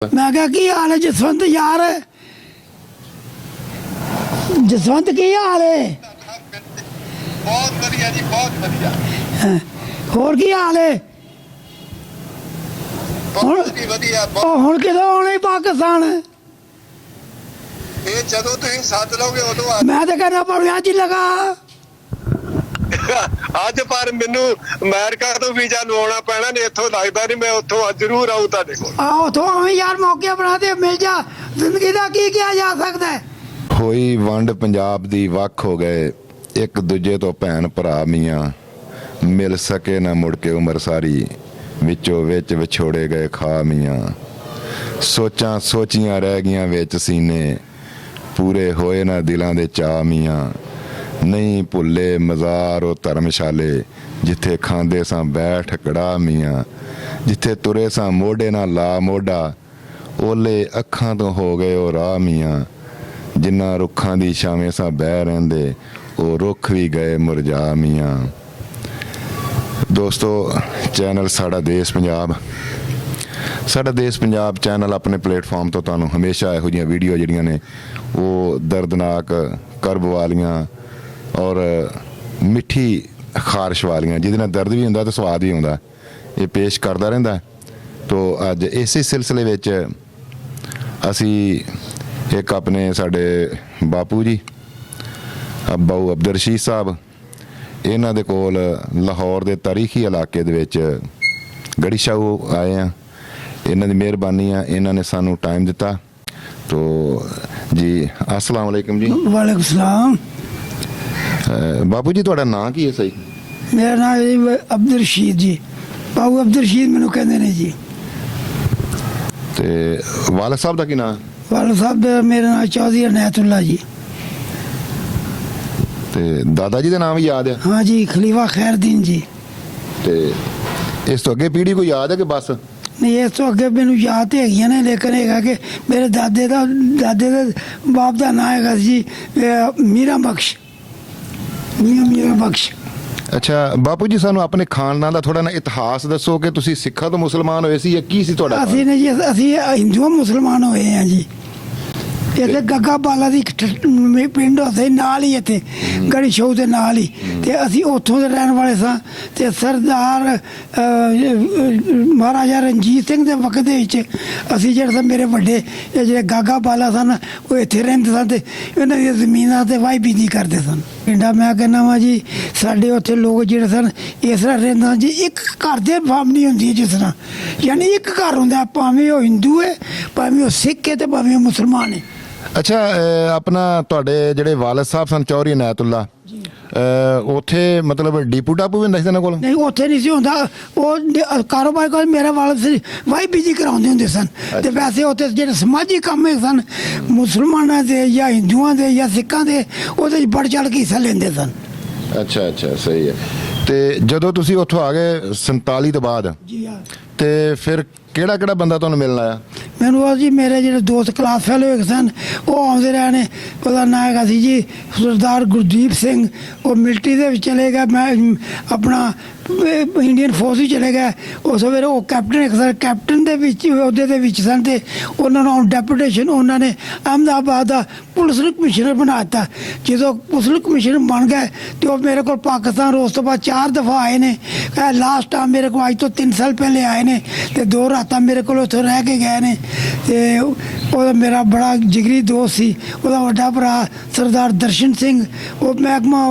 मैं क्या की हाल है जसवंत यार, जसवंत की हाल है? बहुत बढ़िया जी, बहुत बढ़िया। होर की हाल है? बहुत जी बढ़िया। हुण किदों आउणे पाकिस्तान? ਇਹ ਜਦੋਂ ਤੁਸੀਂ ਸੱਦ ਲਓਗੇ ਉਦੋਂ ਆ। मैं तो कहना पड़िया च लगा। ਅੱਜ ਪਰ ਮੈਨੂੰ ਅਮਰੀਕਾ ਤੋਂ ਵੀਜ਼ਾ ਲਵਾਉਣਾ ਪੈਣਾ ਨੇ, ਇੱਥੋਂ ਲੱਗਦਾ ਨਹੀਂ ਮੈਂ ਉੱਥੋਂ ਜ਼ਰੂਰ ਆਊ ਤੁਹਾਡੇ ਕੋਲ। आओ तो हमें यार मौके बना दे मिल जा, जिंदगी का की किया जा सकता है। ਹੋਈ ਵੰਡ ਪੰਜਾਬ ਦੀ ਵੱਖ ਹੋ ਗਏ ਇੱਕ ਦੂਜੇ ਤੋਂ ਭੈਣ ਭਰਾ ਮੀਆਂ, ਮਿਲ ਸਕੇ ਨਾ ਮੁੜ ਕੇ ਉਮਰ ਸਾਰੀ, ਵਿੱਚੋਂ ਵਿੱਚ ਵਿਛੋੜੇ ਗਏ ਖਾ ਮੀਆਂ। ਸੋਚਾਂ ਸੋਚੀਆਂ ਰਹਿ ਗਈਆਂ ਵਿੱਚ ਸੀਨੇ, ਪੂਰੇ ਹੋਏ ਨਾ ਦਿਲਾਂ ਦੇ ਚਾਅ ਮੀਆਂ। ਨਹੀਂ ਭੁੱਲੇ ਮਜ਼ਾਰ ਉਹ ਧਰਮਸ਼ਾਲੇ, ਜਿੱਥੇ ਖਾਂਦੇ ਸਾਂ ਬੈਠ ਕੜਾ ਮੀਆਂ। ਜਿੱਥੇ ਤੁਰੇ ਸਾਂ ਮੋਢੇ ਨਾਲ ਲਾ ਮੋਢਾ, ਓਲੇ ਅੱਖਾਂ ਤੋਂ ਹੋ ਗਏ ਉਹ ਰਾਹ ਮੀਆਂ। ਜਿਨ੍ਹਾਂ ਰੁੱਖਾਂ ਦੀ ਛਾਵੇਂ ਸਾਂ ਬਹਿ ਰਹਿੰਦੇ, ਉਹ ਰੁੱਖ ਵੀ ਗਏ ਮੁਰਝਾ ਮੀਆਂ। ਦੋਸਤੋ, ਚੈਨਲ ਸਾਡਾ ਦੇਸ਼ ਪੰਜਾਬ ਚੈਨਲ ਆਪਣੇ ਪਲੇਟਫਾਰਮ ਤੋਂ ਤੁਹਾਨੂੰ ਹਮੇਸ਼ਾ ਇਹੋ ਜਿਹੀਆਂ ਵੀਡੀਓ ਜਿਹੜੀਆਂ ਨੇ ਉਹ ਦਰਦਨਾਕ, ਕਰਬ ਵਾਲੀਆਂ ਔਰ ਮਿੱਠੀ ਖਾਰਸ਼ ਵਾਲੀਆਂ, ਜਿਹਦੇ ਨਾਲ ਦਰਦ ਵੀ ਹੁੰਦਾ ਤੇ ਸਵਾਦ ਵੀ ਆਉਂਦਾ, ਇਹ ਪੇਸ਼ ਕਰਦਾ ਰਹਿੰਦਾ। ਤੋ ਅੱਜ ਇਸੇ ਸਿਲਸਿਲੇ ਵਿੱਚ ਅਸੀਂ ਇੱਕ ਆਪਣੇ ਸਾਡੇ ਬਾਪੂ ਜੀ ਬਾਊ ਅਬਦਰ ਰਸ਼ੀਦ ਸਾਹਿਬ, ਇਹਨਾਂ ਦੇ ਕੋਲ ਲਾਹੌਰ ਦੇ ਤਾਰੀਖੀ ਇਲਾਕੇ ਦੇ ਵਿੱਚ ਗੜੀ ਸ਼ਾਹੂ ਆਏ ਆ। ਇਹਨਾਂ ਦੀ ਮਿਹਰਬਾਨੀ ਆ, ਇਹਨਾਂ ਨੇ ਸਾਨੂੰ ਟਾਈਮ ਦਿੱਤਾ। ਤੋ ਜੀ अस्सलाम वालेकुम जी। वालेकुम सलाम। ਬਾਪੂ ਜੀ ਤੁਹਾਡਾ ਨਾਂ ਕੀ ਹੈ ਸਹੀ? मेरा नाम है अब्दुल रशीद जी, बाबू अब्दुल रशीद मैनू कहते ने जी। ਤੇ ਵਾਲਦ ਸਾਹਿਬ ਦਾ ਕੀ ਨਾਂ? वाल साहब मेरा नाम चौधरी अनायतुल्ला जी। ਤੇ ਦਾਦਾ ਜੀ ਦਾ ਨਾਮ ਵੀ ਯਾਦ ਆ? हाँ जी, खलीफा खैरदीन जी। ਤੇ ਇਸ ਤੋਂ ਅੱਗੇ ਪੀੜ੍ਹੀ ਕੋਈ ਯਾਦ ਹੈ ਕਿ ਬਸ? नहीं इस तो अगे मैनू याद तो है ने, लेकिन है कि मेरे दादे दे बाप का नाम है जी मीरा बख्श, मीरा बख्श। ਅੱਛਾ ਬਾਪੂ ਜੀ, ਸਾਨੂੰ ਆਪਣੇ ਖਾਨਦਾਨ ਦਾ ਥੋੜਾ ਨਾ ਇਤਿਹਾਸ ਦੱਸੋ ਕਿ ਤੁਸੀਂ ਸਿੱਖਾਂ ਤੋਂ ਮੁਸਲਮਾਨ ਹੋਏ ਸੀ ਜਾਂ ਕੀ ਸੀ ਤੁਹਾਡਾ? ਅਸੀਂ ਨੇ ਜੀ ਅਸੀਂ ਹਿੰਦੂ ਮੁਸਲਮਾਨ ਹੋਏ ਆ ਜੀ। ਇੱਥੇ ਗੱਗਾ ਬਾਲਾ ਦੀ ਪਿੰਡ ਉੱਥੇ ਨਾਲ ਹੀ, ਇੱਥੇ ਗੜੀ ਸ਼ੋਅ ਦੇ ਨਾਲ ਹੀ, ਤੇ ਅਸੀਂ ਉੱਥੋਂ ਦੇ ਰਹਿਣ ਵਾਲੇ ਸਾਂ। ਤੇ ਸਰਦਾਰ ਮਹਾਰਾਜਾ ਰਣਜੀਤ ਸਿੰਘ ਦੇ ਵਕਤ ਦੇ ਵਿੱਚ ਅਸੀਂ ਜਿਹੜੇ ਸਨ, ਮੇਰੇ ਵੱਡੇ ਇਹ ਜਿਹੜੇ ਗਾਗਾ ਬਾਲਾ ਸਨ ਉਹ ਇੱਥੇ ਰਹਿੰਦੇ ਸਨ ਤੇ ਇਹਨਾਂ ਦੀਆਂ ਜ਼ਮੀਨਾਂ ਤੇ ਵਾਹੀ ਬੀਜੀ ਕਰਦੇ ਸਨ। ਪਿੰਡਾ ਮੈਂ ਕਹਿੰਦਾ ਵਾ ਜੀ, ਸਾਡੇ ਉੱਥੇ ਲੋਕ ਜਿਹੜੇ ਸਨ ਇਸ ਤਰ੍ਹਾਂ ਰਹਿੰਦੇ ਸਨ ਜੀ, ਇੱਕ ਘਰ ਦੇ ਫੈਮਿਲੀ ਹੁੰਦੀ ਹੈ ਜਿਸ ਤਰ੍ਹਾਂ, ਯਾਨੀ ਇੱਕ ਘਰ ਹੁੰਦਾ, ਭਾਵੇਂ ਉਹ ਹਿੰਦੂ ਹੈ, ਭਾਵੇਂ ਉਹ ਸਿੱਖ ਹੈ, ਤੇ ਭਾਵੇਂ ਉਹ ਮੁਸਲਮਾਨ ਹੈ। ਅੱਛਾ, ਆਪਣਾ ਤੁਹਾਡੇ ਜਿਹੜੇ ਵਾਲਦ ਸਾਹਿਬ ਸਨ ਚੌਧਰੀ ਅਨਾਇਤੁੱਲਾ, ਉੱਥੇ ਮਤਲਬ ਡੀਪੂ ਟਾਪੂ ਵੀ ਹੁੰਦਾ ਸੀ ਇਹਨਾਂ ਕੋਲ? ਨਹੀਂ, ਉੱਥੇ ਨਹੀਂ ਸੀ ਹੁੰਦਾ। ਉਹ ਕਾਰੋਬਾਰ ਕੋਲ ਮੇਰਾ ਵਾਲਦ ਸੀ ਵਾਹੀ ਬੀਜੀ ਕਰਾਉਂਦੇ ਹੁੰਦੇ ਸਨ। ਤੇ ਵੈਸੇ ਉੱਥੇ ਜਿਹੜੇ ਸਮਾਜੀ ਕੰਮ ਸਨ ਮੁਸਲਮਾਨਾਂ ਦੇ ਜਾਂ ਹਿੰਦੂਆਂ ਦੇ ਜਾਂ ਸਿੱਖਾਂ ਦੇ, ਉਹਦੇ 'ਚ ਵੱਧ ਚੜ੍ਹ ਕੇ ਹਿੱਸਾ ਲੈਂਦੇ ਸਨ। ਅੱਛਾ ਅੱਛਾ, ਸਹੀ ਹੈ। ਤੇ ਜਦੋਂ ਤੁਸੀਂ ਉੱਥੋਂ ਆ ਗਏ 47 ਤੋਂ ਬਾਅਦ, ਜੀ ਹਾਂ, ਤੇ ਫਿਰ ਕਿਹੜਾ ਬੰਦਾ ਤੁਹਾਨੂੰ ਮਿਲਣ ਆਇਆ? ਮੈਨੂੰ ਉਹ ਜੀ ਮੇਰੇ ਜਿਹੜੇ ਦੋਸਤ ਕਲਾਸ ਫੈਲੋ ਹੋਏ ਸਨ ਉਹ ਆਉਂਦੇ ਰਹੇ ਨੇ। ਉਹਦਾ ਨਾਂ ਹੈਗਾ ਸੀ ਜੀ ਸਰਦਾਰ ਗੁਰਦੀਪ ਸਿੰਘ। ਉਹ ਮਿਲਟਰੀ ਦੇ ਵਿੱਚ ਚਲੇ ਗਿਆ, ਮੈਂ ਆਪਣਾ ਇੰਡੀਅਨ ਫੋਰਸ ਹੀ ਚਲੇ ਗਿਆ। ਉਸ ਵੇਲੇ ਉਹ ਕੈਪਟਨ ਦੇ ਵਿੱਚ ਅਹੁਦੇ ਦੇ ਵਿੱਚ ਸਨ, ਤੇ ਉਹਨਾਂ ਨੂੰ ਡੈਪੂਟੇਸ਼ਨ ਉਹਨਾਂ ਨੇ ਅਹਿਮਦਾਬਾਦ ਦਾ ਪੁਲਿਸ ਕਮਿਸ਼ਨਰ ਬਣਾ ਦਿੱਤਾ। ਜਦੋਂ ਪੁਲਿਸ ਕਮਿਸ਼ਨਰ ਬਣ ਗਏ ਤੇ ਉਹ ਮੇਰੇ ਕੋਲ ਪਾਕਿਸਤਾਨ ਉਸ ਤੋਂ ਬਾਅਦ 4 ਦਫਾ ਆਏ ਨੇ। ਲਾਸਟ ਟਾਈਮ ਮੇਰੇ ਕੋਲ ਅੱਜ ਤੋਂ 3 ਸਾਲ ਪਹਿਲੇ ਆਏ ਨੇ, ਤੇ 2 ਰਾਤਾਂ ਮੇਰੇ ਕੋਲ ਉੱਥੇ ਰਹਿ ਕੇ ਗਏ ਨੇ। ਤੇ ਉਹਦਾ ਮੇਰਾ ਬੜਾ ਜਿਗਰੀ ਦੋਸਤ ਸੀ, ਉਹਦਾ ਵੱਡਾ ਭਰਾ ਸਰਦਾਰ ਦਰਸ਼ਨ ਸਿੰਘ, ਉਹ ਮਹਿਕਮਾ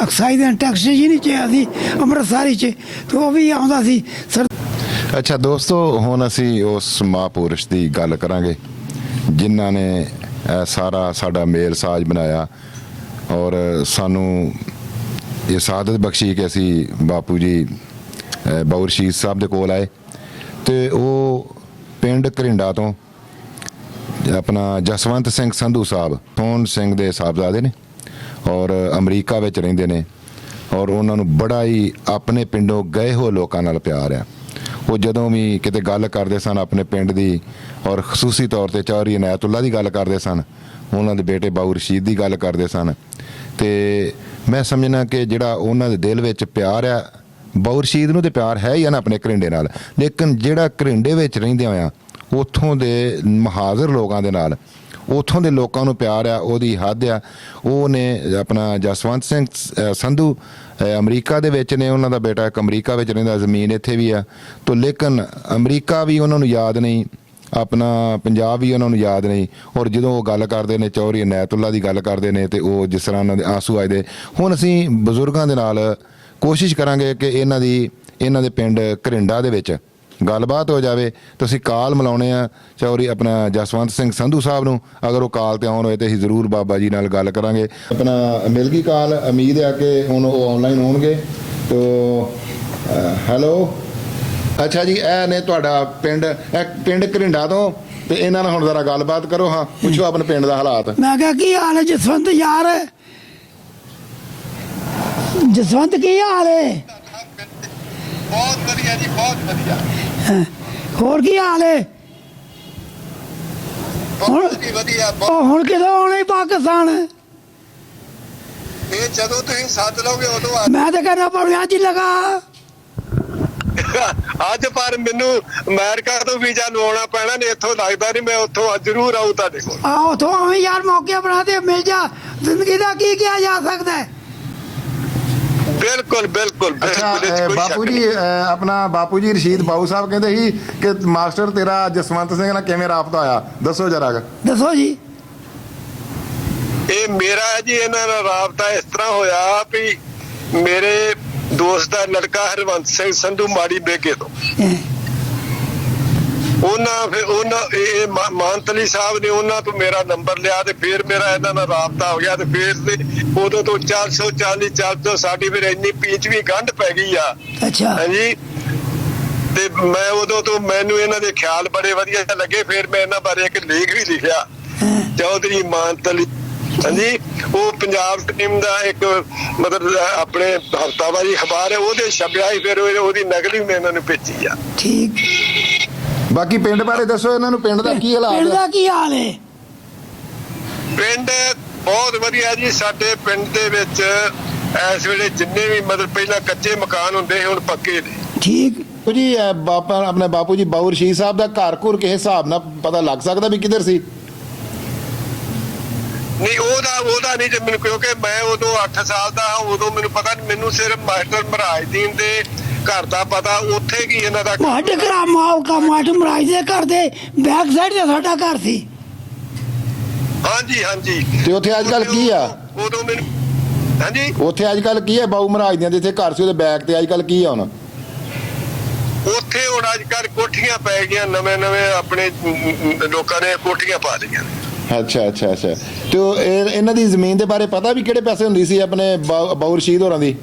ਐਕਸਾਈਜ਼ ਐਂਡ ਟੈਕਸ ਜੀ ਨਹੀਂ ਚਾਹਿਆ ਸੀ ਅੰਮ੍ਰਿਤਸਰ 'ਚ, ਤੇ ਉਹ ਵੀ ਆਉਂਦਾ ਸੀ ਸਰ। ਅੱਛਾ ਦੋਸਤੋ, ਹੁਣ ਅਸੀਂ ਉਸ ਮਹਾਂਪੁਰਸ਼ ਦੀ ਗੱਲ ਕਰਾਂਗੇ ਜਿਨ੍ਹਾਂ ਨੇ ਇਹ ਸਾਰਾ ਸਾਡਾ ਮੇਲ ਸਾਜ ਬਣਾਇਆ ਔਰ ਸਾਨੂੰ ਇਹ ਸਾਦਤ ਬਖਸ਼ੀ ਕਿ ਅਸੀਂ ਬਾਪੂ ਜੀ ਬਾਊ ਰਸ਼ੀਦ ਸਾਹਿਬ ਦੇ ਕੋਲ ਆਏ। ਤੇ ਉਹ ਪਿੰਡ ਘਰਿੰਡਾ ਤੋਂ ਆਪਣਾ ਜਸਵੰਤ ਸਿੰਘ ਸੰਧੂ ਸਾਹਿਬ ਸੋਹਣ ਸਿੰਘ ਦੇ ਸਾਹਿਬਜ਼ਾਦੇ ਨੇ ਔਰ ਅਮਰੀਕਾ ਵਿੱਚ ਰਹਿੰਦੇ ਨੇ, ਔਰ ਉਹਨਾਂ ਨੂੰ ਬੜਾ ਹੀ ਆਪਣੇ ਪਿੰਡੋਂ ਗਏ ਹੋਏ ਲੋਕਾਂ ਨਾਲ ਪਿਆਰ ਆ। ਉਹ ਜਦੋਂ ਵੀ ਕਿਤੇ ਗੱਲ ਕਰਦੇ ਸਨ ਆਪਣੇ ਪਿੰਡ ਦੀ, ਔਰ ਖਸੂਸੀ ਤੌਰ 'ਤੇ ਚੌਧਰੀ ਅਨਾਇਤੁੱਲਾ ਦੀ ਗੱਲ ਕਰਦੇ ਸਨ, ਉਹਨਾਂ ਦੇ ਬੇਟੇ ਬਾਊ ਰਸ਼ੀਦ ਦੀ ਗੱਲ ਕਰਦੇ ਸਨ, ਤੇ ਮੈਂ ਸਮਝਣਾ ਕਿ ਜਿਹੜਾ ਉਹਨਾਂ ਦੇ ਦਿਲ ਵਿੱਚ ਪਿਆਰ ਆ ਬਾਊ ਰਸ਼ੀਦ ਨੂੰ, ਤੇ ਪਿਆਰ ਹੈ ਹੀ ਆ ਨਾ ਆਪਣੇ ਘਰਿੰਡੇ ਨਾਲ, ਲੇਕਿਨ ਜਿਹੜਾ ਘਰਿੰਡੇ ਵਿੱਚ ਰਹਿੰਦੇ ਹੋਇਆ ਉੱਥੋਂ ਦੇ ਮਹਾਜ਼ਰ ਲੋਕਾਂ ਦੇ ਨਾਲ, ਉੱਥੋਂ ਦੇ ਲੋਕਾਂ ਨੂੰ ਪਿਆਰ ਆ, ਉਹਦੀ ਹੱਦ ਆ। ਉਹਨੇ ਆਪਣਾ ਜਸਵੰਤ ਸਿੰਘ ਸੰਧੂ ਅਮਰੀਕਾ ਦੇ ਵਿੱਚ ਨੇ, ਉਹਨਾਂ ਦਾ ਬੇਟਾ ਇੱਕ ਅਮਰੀਕਾ ਵਿੱਚ ਰਹਿੰਦਾ, ਜ਼ਮੀਨ ਇੱਥੇ ਵੀ ਆ। ਤੋ ਲੇਕਿਨ ਅਮਰੀਕਾ ਵੀ ਉਹਨਾਂ ਨੂੰ ਯਾਦ ਨਹੀਂ, ਆਪਣਾ ਪੰਜਾਬ ਵੀ ਉਹਨਾਂ ਨੂੰ ਯਾਦ ਨਹੀਂ। ਔਰ ਜਦੋਂ ਉਹ ਗੱਲ ਕਰਦੇ ਨੇ, ਚੌਧਰੀ ਇਨਾਇਤੁੱਲਾ ਦੀ ਗੱਲ ਕਰਦੇ ਨੇ, ਤੇ ਉਹ ਜਿਸ ਤਰ੍ਹਾਂ ਉਹਨਾਂ ਦੇ ਆਂਸੂ ਆਏ। ਹੁਣ ਅਸੀਂ ਬਜ਼ੁਰਗਾਂ ਦੇ ਨਾਲ ਕੋਸ਼ਿਸ਼ ਕਰਾਂਗੇ ਕਿ ਇਹਨਾਂ ਦੇ ਪਿੰਡ ਘਰਿੰਡਾ ਦੇ ਵਿੱਚ ਗੱਲਬਾਤ ਹੋ ਜਾਵੇ। ਤੁਸੀਂ ਕਾਲ ਮਿਲਾਉਣੇ ਆ ਚੌਧਰੀ ਆਪਣਾ ਜਸਵੰਤ ਸਿੰਘ ਸੰਧੂ ਸਾਹਿਬ ਨੂੰ। ਅਗਰ ਉਹ ਕਾਲ ਤੇ ਆਉਣ ਹੋਏ ਤੇ ਅਸੀਂ ਜ਼ਰੂਰ ਬਾਬਾ ਜੀ ਨਾਲ ਗੱਲ ਕਰਾਂਗੇ। ਆਪਣਾ ਮਿਲ ਗਈ ਕਾਲ, ਉਮੀਦ ਹੈ ਕਿ ਹੁਣ ਉਹ ਆਨਲਾਈਨ ਹੋਣਗੇ। ਤੋ ਹੈਲੋ, ਅੱਛਾ ਜੀ, ਇਹ ਨੇ ਤੁਹਾਡਾ ਪਿੰਡ ਘਰਿੰਡਾ ਤੋਂ, ਤੇ ਇਹਨਾਂ ਨਾਲ ਹੁਣ ਜ਼ਰਾ ਗੱਲਬਾਤ ਕਰੋ। ਹਾਂ, ਪੁੱਛੋ ਆਪਣੇ ਪਿੰਡ ਦਾ ਹਾਲਾਤ। ਮੈਂ ਕਿਹਾ ਕੀ ਹਾਲ ਹੈ ਜਸਵੰਤ ਯਾਰ? ਜਸਵੰਤ ਕੀ ਹਾਲ ਹੈ? ਬਹੁਤ ਵਧੀਆ ਜੀ, ਬਹੁਤ ਵਧੀਆ। ਹੋਰ ਕੀ ਹਾਲ ਹੈ? ਬਹੁਤ ਵਧੀਆ। ਹੁਣ ਕਿਦੋਂ ਆਉਣਾ ਪਾਕਿਸਤਾਨ? ਇਹ ਜਦੋਂ ਤੁਸੀਂ ਸੱਦ ਲਓਗੇ ਉਦੋਂ ਆ। ਮੈਂ ਤਾਂ ਕਹਿੰਦਾ ਪਰ ਅੱਜ ਹੀ ਲਗਾ। ਅੱਜ ਪਰ ਮੈਨੂੰ ਅਮਰੀਕਾ ਤੋਂ ਵੀਜ਼ਾ ਲਵਾਉਣਾ ਪੈਣਾ, ਨੇ ਇੱਥੋਂ ਲੱਗਦਾ ਨਹੀਂ ਮੈਂ ਉੱਥੋਂ ਜ਼ਰੂਰ ਆਊ ਤੁਹਾਡੇ ਕੋਲ। ਉੱਥੋਂ ਆਵੇਂ ਯਾਰ, ਮੌਕੇ ਬਣਾ ਤੇ ਮਿਲ ਜਾ। ਜ਼ਿੰਦਗੀ ਦਾ ਕੀ ਕਿਹਾ ਜਾ ਸਕਦਾ ਹੈ? ਬਿਲਕੁਲ ਬਿਲਕੁਲ। ਬਾਪੂ ਜੀ, ਆਪਣਾ ਬਾਪੂ ਜੀ ਰਸ਼ੀਦ ਬਾਊ ਸਾਹਿਬ ਕਹਿੰਦੇ ਸੀ ਕਿ ਮਾਸਟਰ ਤੇਰਾ ਜਸਵੰਤ ਸਿੰਘ ਨਾਲ ਕਿਵੇਂ ਰਾਬਤਾ ਹੋਇਆ, ਦੱਸੋ ਜਰਾ। ਦੱਸੋ ਜੀ। ਇਹ ਮੇਰਾ ਜੀ ਇਹਨਾਂ ਨਾਲ ਰਾਬਤਾ ਇਸ ਤਰ੍ਹਾਂ ਹੋਇਆ ਵੀ ਮੇਰੇ ਦੋਸਤ ਦਾ ਲੜਕਾ ਹਰਵੰਤ ਸਿੰਘ ਸੰਧੂ ਮਾੜੀ ਬੇਗੇ ਤੋਂ, ਉਹਨਾਂ ਇਹ ਮਾਨਤਲੀ ਸਾਹਿਬ ਨੇ ਉਹਨਾਂ ਤੋਂ ਮੇਰਾ ਨੰਬਰ ਲਿਆ, ਤੇ ਫਿਰ ਮੇਰਾ ਇਹਨਾਂ ਨਾਲ ਰਾਬਤਾ ਹੋ ਗਿਆ। ਤੇ ਫਿਰ ਉਦੋਂ ਤੋਂ 440 ਸਾਡੀ ਫਿਰ ਇੰਨੀ ਪੀਚਵੀਂ ਗੰਢ ਪੈ ਗਈ ਆ। ਅੱਛਾ ਹਾਂਜੀ। ਤੇ ਮੈਂ ਉਦੋਂ ਤੋਂ ਮੈਨੂੰ ਇਹਨਾਂ ਦੇ ਖਿਆਲ ਬੜੇ ਵਧੀਆ ਲੱਗੇ। ਫਿਰ ਮੈਂ ਇਹਨਾਂ ਬਾਰੇ ਇੱਕ ਲੇਖ ਵੀ ਲਿਖਿਆ, ਚੌਧਰੀ ਮਾਨਤਲੀ। ਹਾਂਜੀ, ਉਹ ਪੰਜਾਬ ਟੀਮ ਦਾ ਇੱਕ ਮਤਲਬ ਆਪਣੇ ਹਫ਼ਤਾਵਾਰੀ ਅਖਬਾਰ ਹੈ, ਉਹਦੇ ਛਪਿਆ ਹੀ। ਫਿਰ ਉਹਦੀ ਨਕਲ ਵੀ ਮੈਂ ਇਹਨਾਂ ਨੂੰ ਭੇਜੀ ਆ। ਠੀਕ। ਬਾਕੀ ਪਿੰਡ ਬਾਰੇ ਦੱਸੋ, ਇਹਨਾਂ ਨੂੰ ਪਿੰਡ ਦਾ ਕੀ ਹਾਲਾਤ ਹੈ? ਪਿੰਡ ਦਾ ਕੀ ਹਾਲ ਹੈ? ਪਿੰਡ ਬਹੁਤ ਵਧੀਆ ਜੀ। ਸਾਡੇ ਪਿੰਡ ਦੇ ਵਿੱਚ ਇਸ ਵੇਲੇ ਜਿੰਨੇ ਵੀ ਮਤਲਬ ਪਹਿਲਾਂ ਕੱਚੇ ਮਕਾਨ ਹੁੰਦੇ ਸੀ, ਹੁਣ ਪੱਕੇ ਨੇ। ਠੀਕ ਜੀ। ਆਪਣੇ ਬਾਪੂ ਜੀ ਬਾਊ ਰਸ਼ੀਦ ਸਾਹਿਬ ਦਾ ਘਰ ਘੁਰ ਕਿਸੇ ਹਿਸਾਬ ਨਾਲ ਪਤਾ ਲੱਗ ਸਕਦਾ ਵੀ ਕਿੱਧਰ ਸੀ? ਨਹੀਂ, ਉਹਦਾ ਨਹੀਂ ਜੇ ਮੈਨੂੰ, ਕਿਉਂਕਿ ਮੈਂ ਉਦੋਂ 8 ਸਾਲ ਦਾ ਹਾਂ, ਉਦੋਂ ਮੈਨੂੰ ਪਤਾ ਨਹੀਂ। ਮੈਨੂੰ ਸਿਰਫ ਮਾਸਟਰ ਮਹਾਰਾਜਦੀਨ ਦੇ ਘਰ ਦਾ ਪਤਾ, ਉੱਥੇ ਕੀ ਇਹਨਾਂ ਦਾ ਮਾਟੇ ਘਰ ਮਾਟੇ ਮਹਾਰਾਜ ਦੇ ਘਰ ਦੇ ਬੈਕ ਸਾਈਡ ਤੇ ਸਾਡਾ ਘਰ ਸੀ। ਹਾਂਜੀ ਹਾਂਜੀ। ਤੇ ਉੱਥੇ ਅੱਜ ਕੱਲ ਕੀ ਆ? ਉਦੋਂ ਮੈਨੂੰ, ਹਾਂਜੀ, ਉੱਥੇ ਅੱਜ ਕੱਲ ਕੀ ਹੈ? ਬਾਊ ਮਹਾਰਾਜ ਦੇ ਜਿੱਥੇ ਘਰ ਸੀ ਉਹਦੇ ਬੈਕ ਤੇ ਅੱਜ ਕੱਲ ਕੀ ਆ ਹੁਣ? ਉੱਥੇ ਹੁਣ ਅੱਜ ਕੱਲ ਕੋਠੀਆਂ ਪੈ ਗਈਆਂ, ਨਵੇਂ ਆਪਣੇ ਲੋਕਾਂ ਨੇ ਕੋਠੀਆਂ ਪਾ ਲਈਆਂ। ਅੱਛਾ। ਤੇ ਇਹਨਾਂ ਦੀ ਜ਼ਮੀਨ ਦੇ ਬਾਰੇ ਪਤਾ ਵੀ ਕਿਹੜੇ ਪਾਸੇ ਹੁੰਦੀ ਸੀ ਆਪਣੇ ਬਾਊ ਰਸ਼ੀਦ ਹੋਰਾਂ ਦੀ?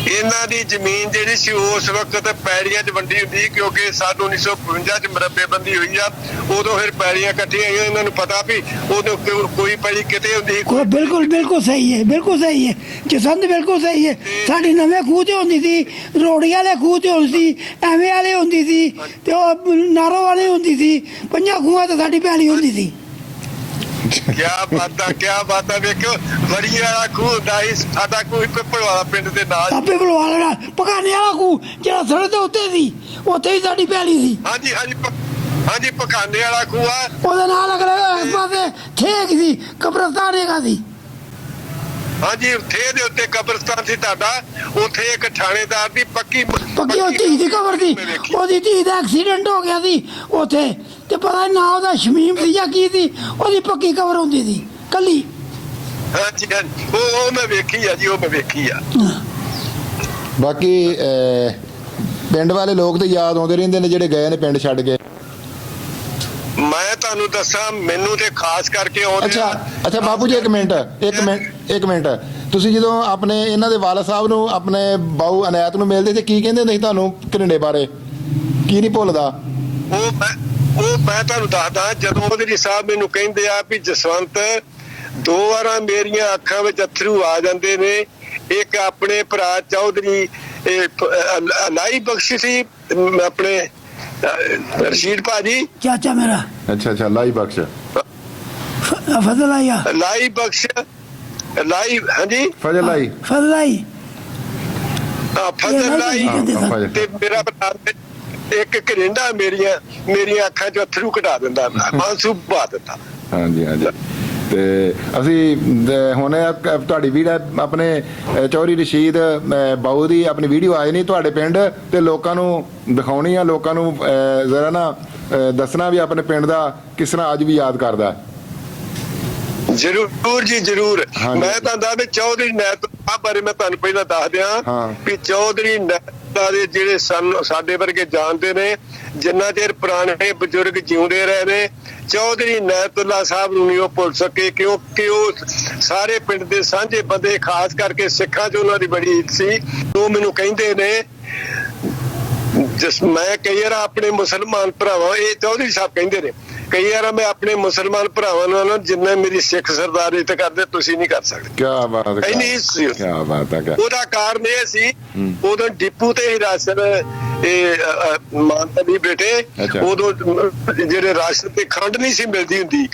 ਇਹਨਾਂ ਦੀ ਜ਼ਮੀਨ ਜਿਹੜੀ ਸੀ ਉਸ ਵਕਤ ਪੈੜੀਆਂ 'ਚ ਵੰਡੀ ਹੁੰਦੀ, ਕਿਉਂਕਿ ਸਾਲ 1952 'ਚ ਮਰਬੇਬੰਦੀ ਹੋਈ ਆ। ਉਦੋਂ ਫਿਰ ਪੈੜੀਆਂ ਇਕੱਠੀਆਂ ਹੋਈਆਂ। ਇਹਨਾਂ ਨੂੰ ਪਤਾ ਵੀ ਉਦੋਂ ਕੋਈ ਪੈੜੀ ਕਿਤੇ ਹੁੰਦੀ। ਬਿਲਕੁਲ ਸਹੀ ਹੈ, ਬਿਲਕੁਲ ਸਹੀ ਹੈ ਜਸਵੰਤ, ਬਿਲਕੁਲ ਸਹੀ ਹੈ। ਸਾਡੀ ਨਵੇਂ ਖੂਹ ਤੇ ਹੁੰਦੀ ਸੀ, ਰੋੜੀਆਂ ਵਾਲੇ ਖੂਹ ਤੇ ਹੁੰਦੀ ਸੀ, ਐਵੇਂ ਵਾਲੇ ਹੁੰਦੀ ਸੀ, ਤੇ ਉਹ ਨਾਰੋ ਵਾਲੇ ਹੁੰਦੀ ਸੀ। 5 ਖੂਹਾਂ ਤੇ ਸਾਡੀ ਪੈਲੀ ਹੁੰਦੀ ਸੀ। ਕਿਆ ਬਾਤਾਂ ਵੇਖਿਓ। ਵੜੀ ਵਾਲਾ ਖੂਹ ਹੁੰਦਾ ਸੀ ਸਾਡਾ, ਕੋਈ ਪਿੱਪਲ ਵਾਲਾ ਪਿੰਡ ਦੇ ਨਾਲ। ਆਪੇ ਬਲਵਾ ਲੈਣਾ। ਪਕਾਨੇ ਵਾਲਾ ਖੂਹ ਜਿਹੜਾ ਸੜਕ ਦੇ ਉੱਤੇ ਸੀ, ਉੱਥੇ ਹੀ ਸਾਡੀ ਪੈਲੀ ਸੀ। ਹਾਂਜੀ, ਪਕਾਨੇ ਵਾਲਾ ਖੂਹ ਆ। ਉਹਦੇ ਨਾਲ ਅਗਲੇ ਪਾਸੇ ਠੇਕ ਸੀ, ਕਬਰਸਤਾਨ ਹੈਗਾ ਸੀ। ਹਾਂਜੀ, ਠੇ ਦੇ ਉੱਤੇ ਕਬਰਸਤਾਨ ਸੀ ਤੁਹਾਡਾ। ਉੱਥੇ ਇੱਕ ਥਾਣੇਦਾਰ ਦੀ ਪੱਕੀ ਉਹ ਧੀ ਦੀ ਕਬਰ ਸੀ। ਉਹਦੀ ਧੀ ਦਾ ਐਕਸੀਡੈਂਟ ਹੋ ਗਿਆ ਸੀ ਉੱਥੇ, ਤੇ ਪਤਾ ਨਾ ਉਹਦਾ ਸ਼ਮੀਮ ਸੀ ਜਾਂ ਕੀ ਸੀ, ਉਹਦੀ ਪੱਕੀ ਕਬਰ ਹੁੰਦੀ ਸੀ ਕੱਲੀ। ਹਾਂਜੀ, ਉਹ ਮੈਂ ਵੇਖੀ ਆ ਜੀ, ਉਹ ਮੈਂ ਵੇਖੀ ਆ। ਬਾਕੀ ਪਿੰਡ ਵਾਲੇ ਲੋਕ ਤੇ ਯਾਦ ਆਉਂਦੇ ਰਹਿੰਦੇ ਨੇ ਜਿਹੜੇ ਗਏ ਨੇ ਪਿੰਡ ਛੱਡ ਕੇ। ਮੈਂ ਤੁਹਾਨੂੰ ਦੱਸਾਂ, ਮੈਨੂੰ ਤੇ ਖਾਸ ਕਰਕੇ ਅੱਛਾ ਬਾਪੂ ਜੀ, ਇੱਕ ਮਿੰਟ। ਤੁਸੀਂ ਜਦੋਂ ਆਪਣੇ ਇਹਨਾਂ ਦੇ ਵਾਲਦ ਸਾਹਿਬ ਨੂੰ, ਆਪਣੇ ਬਾਊ ਅਨਾਇਤ ਨੂੰ ਮਿਲਦੇ ਤੇ ਕੀ ਕਹਿੰਦੇ ਹੁੰਦੇ ਸੀ ਤੁਹਾਨੂੰ ਘਰਿੰਡੇ ਬਾਰੇ? ਕੀ ਨਹੀਂ ਭੁੱਲਦਾ? ਉਹ ਮੈਂ ਤੁਹਾਨੂੰ ਦੱਸਦਾ, ਜਦੋਂ ਚੌਧਰੀ ਸਾਹਿਬ ਮੈਨੂੰ ਕਹਿੰਦੇ ਆ ਵੀ ਜਸਵੰਤ, 2 ਵਾਰਾਂ ਮੇਰੀਆਂ ਅੱਖਾਂ ਵਿੱਚ ਅਥਰੂ ਆ ਜਾਂਦੇ ਨੇ। ਇੱਕ ਆਪਣੇ ਭਰਾ ਚੌਧਰੀ ਲਾਈ ਬਖਸ਼ ਸੀ, ਆਪਣੇ ਰਸ਼ੀਦ ਭਾਜੀ, ਚਾਚਾ ਮੇਰਾ। ਅੱਛਾ, ਲਾਈ ਬਖਸ਼, ਫਜ਼ਲ ਆਇਆ, ਲਾਈ ਬਖਸ਼, ਲਾਈ, ਹਾਂਜੀ, ਫਜ਼ਲ ਆਈ, ਫਜ਼ਲ ਲਾਈ ਤੇ ਮੇਰਾ ਭਰਾ ਇੱਕ ਕਰਿੰਡਾ ਮੇਰੀਆਂ ਅੱਖਾਂ 'ਚ ਅਥਰੂ ਘਟਾ ਦਿੰਦਾ, ਆਂਸੂ ਬਹਾ ਦਿੰਦਾ। ਹਾਂਜੀ ਹਾਂਜੀ। ਤੇ ਅਸੀਂ ਹੁਣ ਤੁਹਾਡੀ ਵੀਡੀਓ ਆਪਣੇ ਚੌਧਰੀ ਰਸ਼ੀਦ ਬਾਊ ਦੀ ਆਪਣੀ ਵੀਡੀਓ ਆਈ ਨਹੀਂ ਤੁਹਾਡੇ ਪਿੰਡ, ਤੇ ਲੋਕਾਂ ਨੂੰ ਦਿਖਾਉਣੀ ਆ, ਲੋਕਾਂ ਨੂੰ ਜ਼ਰਾ ਨਾ ਦੱਸਣਾ ਵੀ ਆਪਣੇ ਪਿੰਡ ਦਾ ਕਿਸ ਤਰ੍ਹਾਂ ਅੱਜ ਵੀ ਯਾਦ ਕਰਦਾ। ਜ਼ਰੂਰ ਜੀ ਜ਼ਰੂਰ। ਮੈਂ ਤਾਂ ਦੱਸ ਵੀ ਚੌਧਰੀ ਨੈਤੂਲਾ ਬਾਰੇ ਮੈਂ ਤੁਹਾਨੂੰ ਪਹਿਲਾਂ ਦੱਸ ਦਿਆਂ ਵੀ ਚੌਧਰੀ ਨੈਤੂਲਾ ਦੇ ਜਿਹੜੇ ਸਾਡੇ ਵਰਗੇ ਜਾਣਦੇ ਨੇ, ਜਿੰਨਾ ਚਿਰ ਪੁਰਾਣੇ ਬਜ਼ੁਰਗ ਜਿਉਂਦੇ ਰਹੇ ਨੇ, ਚੌਧਰੀ ਨੈਤੂਲਾ ਸਾਹਿਬ ਨੂੰ ਨਹੀਂ ਉਹ ਭੁੱਲ ਸਕੇ, ਕਿਉਂਕਿ ਉਹ ਸਾਰੇ ਪਿੰਡ ਦੇ ਸਾਂਝੇ ਬੰਦੇ, ਖਾਸ ਕਰਕੇ ਸਿੱਖਾਂ 'ਚ ਉਹਨਾਂ ਦੀ ਬੜੀ ਇੱਜ਼ਤ ਸੀ। ਉਹ ਮੈਨੂੰ ਕਹਿੰਦੇ ਨੇ, ਮੈਂ ਕਈ ਵਾਰ ਆਪਣੇ ਮੁਸਲਮਾਨ ਭਰਾਵਾਂ, ਇਹ ਚੌਧਰੀ ਸਾਹਿਬ ਕਹਿੰਦੇ ਨੇ, ਕਈ ਵਾਰ ਮੈਂ ਆਪਣੇ ਮੁਸਲਮਾਨ ਭਰਾਵਾਂ ਨੂੰ ਜਿੰਨਾ ਮੇਰੀ ਸਿੱਖ ਸਰਦਾਰ ਇੱਜ਼ਤ ਕਰਦੇ ਤੁਸੀਂ ਨਹੀਂ ਕਰ ਸਕਦੇ। ਕਿਆ ਬਾਤ ਹੈ, ਕਿਆ ਬਾਤ ਹੈ। ਉਹਦਾ ਕਾਰਨ ਇਹ ਸੀ, ਉਦੋਂ ਡਿਪੂ ਤੇ ਹੀ ਰਾਸ਼ਨ ਮਾਨਤਾ ਦੀ ਬੇਟੇ, ਉਦੋਂ ਜਿਹੜੇ ਰਾਸ਼ਨ ਤੇ ਖੰਡ ਨਹੀਂ ਸੀ ਮਿਲਦੀ ਹੁੰਦੀ,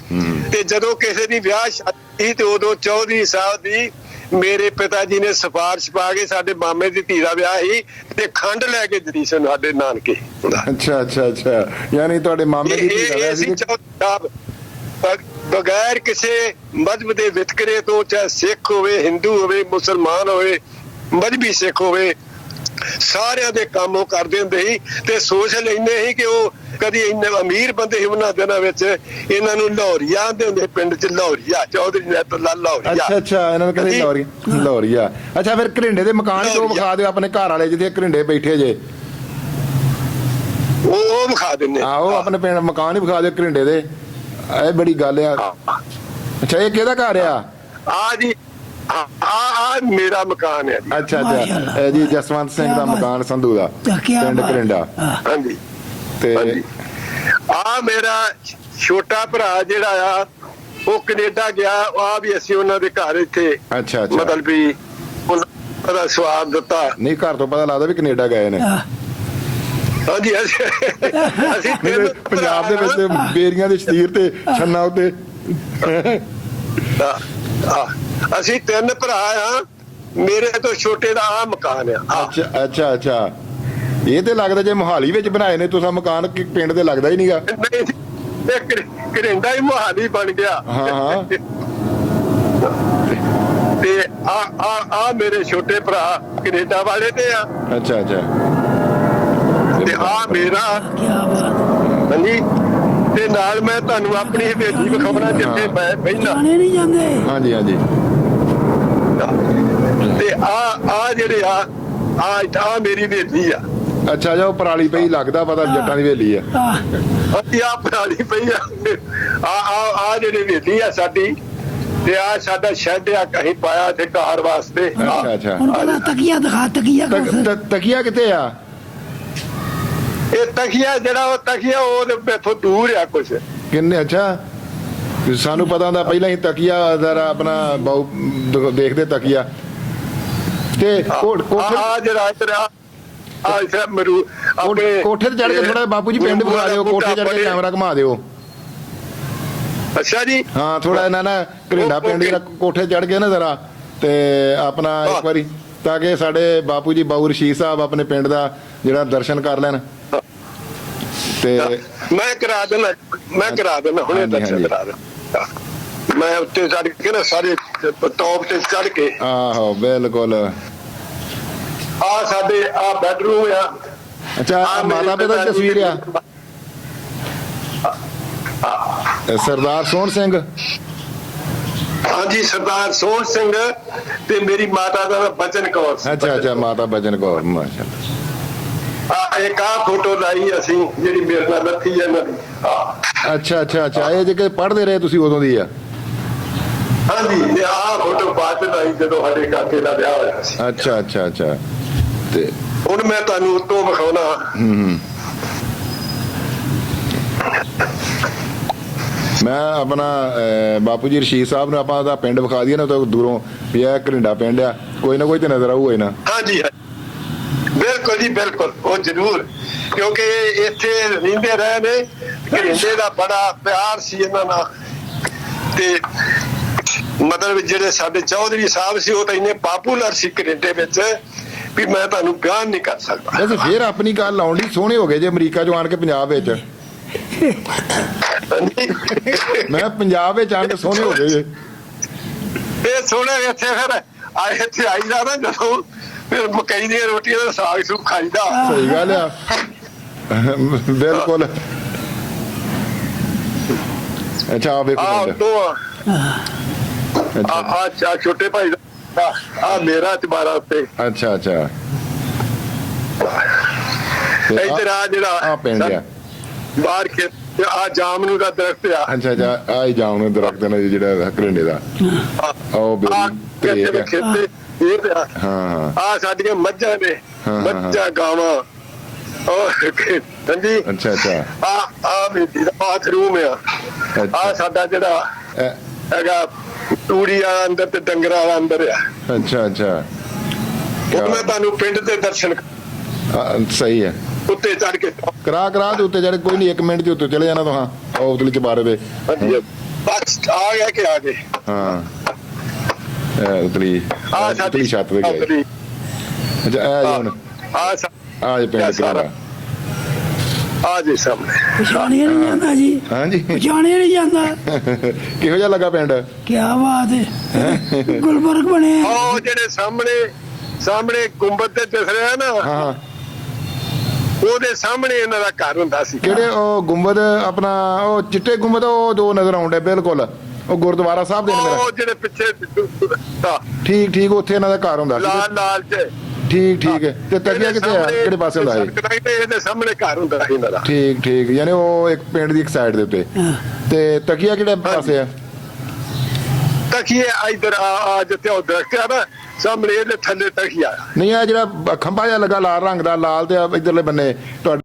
ਤੇ ਜਦੋਂ ਕਿਸੇ ਦੀ ਵਿਆਹ ਸ਼ਾਦੀ ਤੇ ਉਦੋਂ ਚੌਧਰੀ ਸਾਹਿਬ ਦੀ ਮੇਰੇ ਪਿਤਾ ਜੀ ਨੇ ਸਿਫਾਰਿਸ਼ ਪਾ ਕੇ ਸਾਡੇ ਮਾਮੇ ਦੀ ਧੀ ਦਾ ਵਿਆਹ ਸੀ ਤੇ ਖੰਡ ਲੈ ਕੇ ਦਿੱਤੀ ਸੀ ਸਾਡੇ ਨਾਨਕੇ। ਅੱਛਾ ਅੱਛਾ ਅੱਛਾ, ਯਾਨੀ ਤੁਹਾਡੇ ਮਾਮੇ ਦੀ ਧੀ ਦਾ ਵਿਆਹ ਸੀ। ਬਗੈਰ ਕਿਸੇ ਮਜ਼ਹਬ ਦੇ ਵਿਤਕਰੇ ਤੋਂ, ਚਾਹੇ ਸਿੱਖ ਹੋਵੇ, ਹਿੰਦੂ ਹੋਵੇ, ਮੁਸਲਮਾਨ ਹੋਵੇ, ਮਜ਼ਹਬੀ ਸਿੱਖ ਹੋਵੇ, ਸਾਰਿਆਂ ਦੇ ਕੰਮ ਉਹ ਕਰਦੇ ਹੁੰਦੇ ਸੀ। ਤੇ ਸੋਚ ਲੈਂਦੇ ਸੀ ਕਿ ਉਹ ਕਦੀ ਇੰਨੇ ਅਮੀਰ ਬੰਦੇ ਸੀ, ਉਹਨਾਂ ਦਿਨਾਂ ਵਿੱਚ ਇਹਨਾਂ ਨੂੰ ਲਾਹੌਰੀਆ ਆਂਦੇ ਹੁੰਦੇ ਪਿੰਡ 'ਚ, ਲਾਹੌਰੀਆ, ਚੌਧਰੀ ਨੈਤੂਲਾ ਲਾਹੌਰੀਆ। ਅੱਛਾ ਅੱਛਾ, ਇਹਨਾਂ ਨੂੰ ਕਹਿੰਦੇ ਲਾਹੌਰੀਆ। ਅੱਛਾ, ਫਿਰ ਘਰਿੰਡੇ ਦੇ ਮਕਾਨ ਜੋ ਵਿਖਾ ਦਿਓ ਆਪਣੇ ਘਰ ਵਾਲੇ ਜਿੱਥੇ ਘਰਿੰਡੇ ਬੈਠੇ ਜੇ, ਉਹ ਵਿਖਾ ਦਿੰਦੇ। ਆਹੋ, ਆਪਣੇ ਪਿੰਡ ਮਕਾਨ ਹੀ ਵਿਖਾ ਦਿਓ ਘਰਿੰਡੇ ਦੇ, ਇਹ ਬੜੀ ਗੱਲ ਆ। ਅੱਛਾ, ਇਹ ਕਿਹਦਾ ਘਰ ਆ? ਆ ਜੀ, ਆ ਮੇਰਾ ਮਕਾਨ ਹੈ ਜੀ। ਅੱਛਾ ਅੱਛਾ, ਇਹ ਜੀ ਜਸਵੰਤ ਸਿੰਘ ਦਾ ਮਕਾਨ ਸੰਧੂ ਦਾ, ਪਿੰਡ ਘਰਿੰਡਾ। ਹਾਂਜੀ। ਤੇ ਆ ਮੇਰਾ ਛੋਟਾ ਭਰਾ ਜਿਹੜਾ ਆ ਉਹ ਕੈਨੇਡਾ ਗਿਆ, ਆ ਵੀ ਅਸੀਂ ਉਹਨਾਂ ਦੇ ਘਰ ਇੱਥੇ, ਅੱਛਾ ਅੱਛਾ, ਮਤਲਬ ਵੀ ਉਹਦਾ ਸਵਾਦ ਦਿੱਤਾ। ਨਹੀਂ, ਘਰ ਤੋਂ ਪਤਾ ਲੱਗਦਾ ਵੀ ਕੈਨੇਡਾ ਗਏ ਨੇ। ਹਾਂਜੀ, ਅਸੀਂ ਪੰਜਾਬ ਦੇ ਵਿੱਚ ਬੇਰੀਆਂ ਦੇ ਸ਼ਤੀਰ ਤੇ ਛੰਨਾ ਉੱਤੇ। ਅਸੀਂ 3 ਭਰਾ ਆ, ਮੇਰੇ ਤੋਂ ਛੋਟੇ ਦਾ ਆ ਮਕਾਨ ਆ। ਅੱਛਾ ਅੱਛਾ ਅੱਛਾ, ਇਹ ਤੇ ਲੱਗਦਾ ਜੇ ਮੋਹਾਲੀ ਵਿੱਚ ਬਣਾਏ ਨੇ ਤੁਸੀਂ ਮਕਾਨ, ਪਿੰਡ ਤੇ ਲੱਗਦਾ ਹੀ ਨਹੀਂਗਾ। ਘਰਿੰਡਾ ਹੀ ਮੋਹਾਲੀ ਬਣ ਗਿਆ। ਹਾਂ ਹਾਂ। ਤੇ ਆ ਮੇਰੇ ਛੋਟੇ ਭਰਾ ਕੈਨੇਡਾ ਵਾਲੇ ਤੇ ਆ। ਅੱਛਾ ਅੱਛਾ, ਤੇ ਆ ਮੇਰਾ, ਹਾਂਜੀ, ਤੇ ਨਾਲ ਮੈਂ ਤੁਹਾਨੂੰ ਆਪਣੀ ਹਵੇਲੀ ਵਿਖਾਉਣਾ ਜਿੱਥੇ ਮੈਂ ਬਹਿਣਾ। ਹਾਂਜੀ ਹਾਂਜੀ। ਤੇ ਆ ਜਿਹੜੇ ਆ ਮੇਰੀ ਹਵੇਲੀ ਆ। ਅੱਛਾ ਜੀ, ਉਹ ਪਰਾਲੀ ਪਈ ਲੱਗਦਾ, ਪਤਾ ਜੱਟਾਂ ਦੀ ਹਵੇਲੀ ਆ। ਆ ਪਰਾਲੀ ਪਈ ਆ ਜਿਹੜੀ ਹਵੇਲੀ ਆ ਸਾਡੀ, ਤੇ ਆ ਸਾਡਾ ਸ਼ੈੱਡ ਆ, ਅਸੀਂ ਪਾਇਆ ਇੱਥੇ ਘਰ ਵਾਸਤੇ। ਅੱਛਾ ਅੱਛਾ, ਤਕੀਆ ਦਿਖਾ, ਤਕੀਆ ਕਿੱਥੇ ਆ? ਇਹ ਤਕੀਆ ਜਿਹੜਾ ਉਹ ਤਕੀਆ ਉਹ ਇੱਥੋਂ ਦੂਰ ਆ ਕੁਛ। ਕਿੰਨੇ? ਅੱਛਾ, ਸਾਨੂੰ ਪਤਾ ਹੁੰਦਾ ਪਹਿਲਾਂ ਹੀ ਤਕੀਆ ਜ਼ਰਾ ਆਪਣਾ ਬਾਊ ਦੇਖਦੇ ਤਕੀਆ। ਤੇ ਜਿਹੜਾ ਕੋਠੇ ਤੇ ਚੜ ਕੇ ਥੋੜਾ ਬਾਪੂ ਜੀ ਪਿੰਡ ਵਿਖਾ ਦਿਓ, ਕੋਠੇ ਚੜ ਕੇ ਕੈਮਰਾ ਘੁਮਾ ਦਿਓ। ਅੱਛਾ ਜੀ, ਹਾਂ, ਥੋੜਾ ਇਹਨਾਂ ਨਾ ਘਰਿੰਡਾ ਪਿੰਡ ਜਿਹੜਾ ਕੋਠੇ ਚੜ ਕੇ ਨਾ ਜ਼ਰਾ, ਤੇ ਆਪਣਾ ਇੱਕ ਵਾਰੀ, ਤਾਂ ਕਿ ਸਾਡੇ ਬਾਪੂ ਜੀ ਬਾਊ ਰਸ਼ੀਦ ਸਾਹਿਬ ਆਪਣੇ ਪਿੰਡ ਦਾ ਜਿਹੜਾ ਦਰਸ਼ਨ ਕਰ ਲੈਣ। ਤੇ ਮੈਂ ਕਰਾ ਦੇਣਾ ਹੁਣੇ ਦਰਸ਼ਨ ਕਰਾ ਦੇਣਾ। ਮੈਂ ਉੱਤੇ ਚੜ ਕੇ ਨਾ, ਸਾਰੇ ਟੌਪ ਤੇ ਚੜ ਕੇ। ਆਹੋ, ਬਿਲਕੁਲ। ਆ ਸਾਡੇ ਆ ਬੈਡਰੂਮ ਆ। ਅੱਛਾ, ਮਾਤਾ ਪਿਤਾ ਦੀ ਤਸਵੀਰ ਆ। ਸਰਦਾਰ ਸੋਹਣ ਸਿੰਘ। ਹਾਂਜੀ, ਸਰਦਾਰ ਸੋਹਣ ਸਿੰਘ, ਤੇ ਮੇਰੀ ਮਾਤਾ ਦਾ ਬਚਨ ਕੌਰ। ਅੱਛਾ ਅੱਛਾ, ਮਾਤਾ ਬਚਨ ਕੌਰ, ਮਾਸ਼ਾਅੱਲਾ। ਇੱਕ ਆ ਫੋਟੋ ਲਾਈ ਅਸੀਂ, ਜਿਹੜੀ ਮੇਰੇ ਨਾਲ ਲੱਥੀ ਹੈ ਇਹਨਾਂ ਦੀ। ਅੱਛਾ ਅੱਛਾ ਅੱਛਾ, ਇਹ ਜੇ ਪੜ੍ਹਦੇ ਰਹੇ ਤੁਸੀਂ ਉਦੋਂ ਦੀ ਆ? ਹਾਂਜੀ, ਤੇ ਆ ਫੋਟੋ ਬਾਅਦ ਲਾਈ ਜਦੋਂ ਸਾਡੇ ਕਾਕੇ ਦਾ ਵਿਆਹ ਹੋਇਆ ਸੀ। ਅੱਛਾ ਅੱਛਾ ਅੱਛਾ, ਤੇ ਹੁਣ ਮੈਂ ਤੁਹਾਨੂੰ ਉੱਤੋਂ ਵਿਖਾਉਣਾ। ਮੈਂ ਆਪਣਾ ਬਾਪੂ ਜੀ ਰਸ਼ੀਦ ਸਾਹਿਬ ਨੂੰ ਆਪਾਂ ਦਾ ਪਿੰਡ ਵਿਖਾ ਦਈਏ ਨਾ, ਤਾਂ ਦੂਰੋਂ ਵੀ ਇਹ ਘਰਿੰਡਾ ਪਿੰਡ ਆ, ਕੋਈ ਨਾ ਕੋਈ ਤੇ ਨਜ਼ਰ ਆਊ ਨਾ। ਹਾਂਜੀ, ਬਿਲਕੁਲ ਜੀ, ਬਿਲਕੁਲ, ਉਹ ਜ਼ਰੂਰ, ਕਿਉਂਕਿ ਇੱਥੇ ਰਹਿੰਦੇ ਰਹੇ ਨੇ। ਘਰਿੰਡੇ ਦਾ ਬੜਾ ਪਿਆਰ ਸੀ ਇਹਨਾਂ ਨਾਲ, ਤੇ ਮਤਲਬ ਜਿਹੜੇ ਸਾਡੇ ਚੌਧਰੀ ਸਾਹਿਬ ਸੀ ਉਹ ਤਾਂ ਇੰਨੇ ਪਾਪੂਲਰ ਸੀ ਘਰਿੰਡੇ ਵਿੱਚ ਵੀ ਮੈਂ ਤੁਹਾਨੂੰ ਬਿਆਨ ਨਹੀਂ ਕਰ ਸਕਦਾ। ਵੈਸੇ ਫੇਰ ਆਪਣੀ ਗੱਲ ਲਾਉਣ ਲਈ ਸੋਹਣੇ ਹੋ ਗਏ ਜੇ ਅਮਰੀਕਾ ਚੋਂ ਆਣ ਕੇ ਪੰਜਾਬ ਵਿੱਚ। ਮੈਂ ਪੰਜਾਬ ਵਿੱਚ ਆਣ ਕੇ ਸੋਹਣੇ ਹੋ ਗਏ ਜੇ। ਇਹ ਸੋਹਣੇ ਇੱਥੇ ਫਿਰ ਇੱਥੇ ਆਈਦਾ ਨਾ ਜਦੋਂ ਫਿਰ ਮਕਈ ਦੀਆਂ ਰੋਟੀਆਂ ਦਾ ਸਾਗ ਸੂਗ ਖਾਈਦਾ। ਸਹੀ ਗੱਲ ਆ, ਬਿਲਕੁਲ। ਅੱਛਾ ਆ ਵੇਖੋ ਆ ਪਿੰਡ। ਦੋ ਅੱਛਾ ਆ ਛੋਟੇ ਭਾਈ ਦਾ ਆ ਮੇਰਾ ਚਬਾਰਾ ਉੱਤੇ। ਅੱਛਾ ਅੱਛਾ ਇੱਧਰ ਆ ਜਿਹੜਾ ਆ ਪਿੰਡ ਆ। ਬਾਹਰ ਖੇਤ ਆ ਜਾਮਨੂ ਦਾ ਦਰਖਤ ਆ। ਅੱਛਾ ਅੱਛਾ ਆ ਹੀ ਜਾਉਣ ਨੂੰ ਦਰਖਤ ਨੇ ਜਿਹੜਾ ਘਰਿੰਡੇ ਦਾ ਉਹ ਖੇਤੇ ਇਹ ਪਿਆ। ਹਾਂ ਆ ਸਾਡੀਆਂ ਮੱਝਾਂ ਨੇ, ਮੱਝਾਂ ਗਾਵਾਂ। ਹਾਂਜੀ ਅੱਛਾ ਅੱਛਾ ਆ ਬੇਟੀ ਦਾ ਬਾਥਰੂਮ ਆ। ਆ ਸਾਡਾ ਜਿਹੜਾ ਹੈਗਾ ਤੂੜੀ ਵਾਲਾ ਅੰਦਰ ਤੇ ਡੰਗਰਾਂ ਵਾਲਾ ਅੰਦਰ ਆ। ਅੱਛਾ ਅੱਛਾ ਹੁਣ ਮੈਂ ਤੁਹਾਨੂੰ ਪਿੰਡ ਦੇ ਦਰਸ਼ਨ ਸਹੀ ਹੈ। ਉੱਤੇ ਚੜ ਕੇ ਕਰਾ ਦੇ ਉੱਤੇ ਜਿਹੜੇ ਕੋਈ ਨਹੀਂ 1 ਮਿੰਟ ਦੇ ਉੱਤੇ ਚਲੇ ਜਾਣਾ ਤਾਂ। ਹਾਂ ਉਹ ਉਤਲੀ ਚਬਾਰੇ ਦੇ। ਬਸ ਆ ਗਿਆ ਕਿ ਆ ਗਏ। ਹਾਂ ਉਤਲੀ ਉਤਲੀ ਛੱਤ ਤੇ ਗਏ। ਅੱਛਾ ਆ ਜੀ ਹੁਣ ਆ ਜੀ ਪਿੰਡ ਕਿਹੜਾ? ਆ ਜੀ ਸਾਹਮਣੇ। ਪਛਾਣਿਆ ਨਹੀਂ ਜਾਂਦਾ ਜੀ। ਹਾਂਜੀ ਪਛਾਣਿਆ ਨਹੀਂ ਜਾਂਦਾ। ਕਿਹੋ ਜਿਹਾ ਲੱਗਾ ਪਿੰਡ? ਕੀ ਬਾਤ ਹੈ, ਗੁਲਬਰਗ ਬਣਿਆ। ਉਹ ਜਿਹੜੇ ਸਾਹਮਣੇ ਗੁੰਬਦ ਤੇ ਦਿਸ ਰਿਹਾ ਨਾ, ਹਾਂ ਉਹਦੇ ਸਾਹਮਣੇ ਇਹਨਾਂ ਦਾ ਘਰ ਹੁੰਦਾ ਸੀ। ਕਿਹੜੇ ਉਹ ਗੁੰਬਦ ਆਪਣਾ ਉਹ ਚਿੱਟੇ ਗੁੰਬਦ ਉਹ ਦੋ ਨਜ਼ਰ ਆਉਂਦੇ ਬਿਲਕੁਲ ਉਹ ਗੁਰਦੁਆਰਾ ਸਾਹਿਬ ਦੇ ਨੇ ਮੇਰਾ। ਉਹ ਜਿਹੜੇ ਪਿੱਛੇ ਠੀਕ ਠੀਕ ਉੱਥੇ ਇਹਨਾਂ ਦਾ ਘਰ ਹੁੰਦਾ ਸੀ। ਲਾਲ ਚ ਠੀਕ ਠੀਕ ਹੈ। ਤੇ ਤਕੀਆ ਕਿੱਥੇ ਆ? ਕਿਹੜੇ ਪਾਸੇ ਹੁੰਦਾ ਹੈ? ਇਹਦੇ ਸਾਹਮਣੇ ਘਰ ਹੁੰਦਾ ਸੀ ਇਹਨਾਂ ਦਾ। ਠੀਕ ਠੀਕ ਯਾਨੀ ਉਹ ਇੱਕ ਪਿੰਡ ਦੀ ਇੱਕ ਸਾਈਡ ਦੇ ਉੱਤੇ। ਤੇ ਤਕੀਆ ਕਿਹੜੇ ਪਾਸੇ ਆ? ਤਖੀਏ ਇਧਰ ਆ ਜਿੱਥੇ ਉਹ ਦਰਖਤ ਆ ਨਾ ਸਾਹਮਣੇ, ਇਹਦੇ ਥੱਲੇ ਤਖੀਆ। ਨਹੀਂ ਆ ਜਿਹੜਾ ਖੰਭਾ ਜਿਹਾ ਲੱਗਾ ਲਾਲ ਰੰਗ ਦਾ, ਲਾਲ ਤੇ ਇਧਰਲੇ ਬੰਨੇ ਤੁਹਾਡੇ